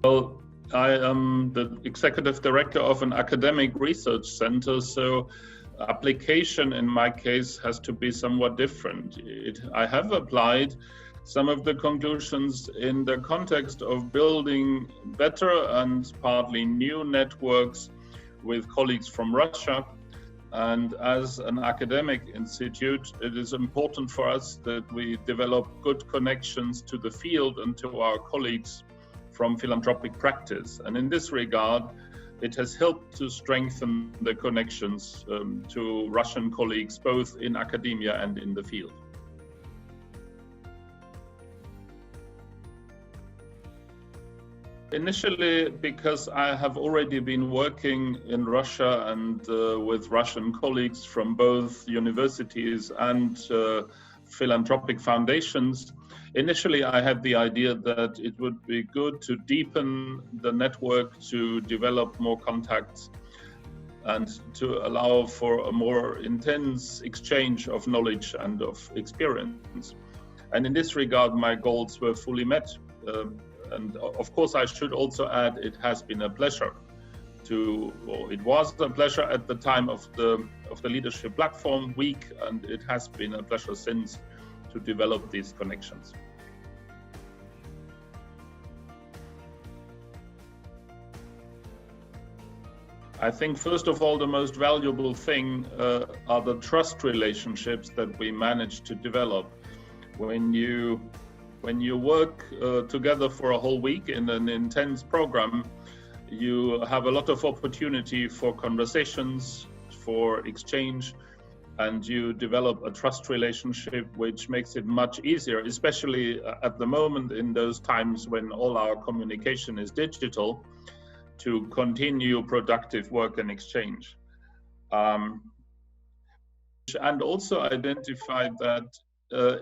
Well, I am the executive director of an academic research center, so application in my case has to be somewhat different. I have applied some of the conclusions in the context of building better and partly new networks with colleagues from Russia. And as an academic institute, it is important for us that we develop good connections to the field and to our colleagues from philanthropic practice. And in this regard, it has helped to strengthen the connections to Russian colleagues, both in academia and in the field. Initially, because I have already been working in Russia and with Russian colleagues from both universities and philanthropic foundations, initially I had the idea that it would be good to deepen the network, to develop more contacts and to allow for a more intense exchange of knowledge and of experience. And in this regard, my goals were fully met. And of course, I should also add, it has been a pleasure it was a pleasure at the time of the Leadership Platform Week, and it has been a pleasure since to develop these connections. I think, first of all, the most valuable thing are the trust relationships that we manage to develop. When you work together for a whole week in an intense program, you have a lot of opportunity for conversations, for exchange, and you develop a trust relationship which makes it much easier, especially at the moment in those times when all our communication is digital, to continue productive work and exchange. And also identify that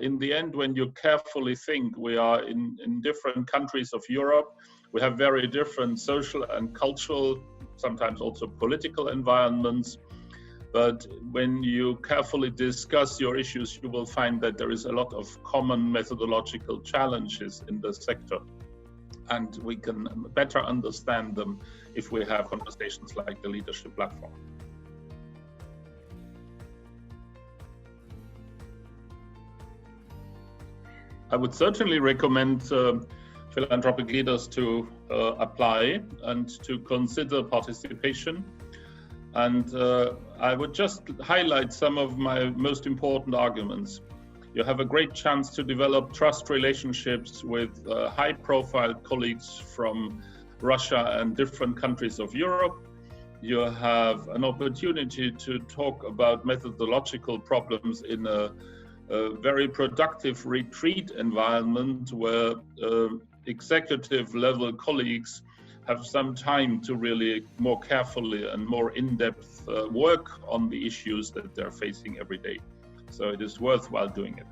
in the end, when you carefully think, we are in different countries of Europe, we have very different social and cultural, sometimes also political environments. But when you carefully discuss your issues, you will find that there is a lot of common methodological challenges in the sector. And we can better understand them if we have conversations like the Leadership Platform. I would certainly recommend philanthropic leaders to apply and to consider participation. And I would just highlight some of my most important arguments. You have a great chance to develop trust relationships with high-profile colleagues from Russia and different countries of Europe. You have an opportunity to talk about methodological problems in a very productive retreat environment where executive level colleagues have some time to really more carefully and more in-depth work on the issues that they're facing every day. So it is worthwhile doing it.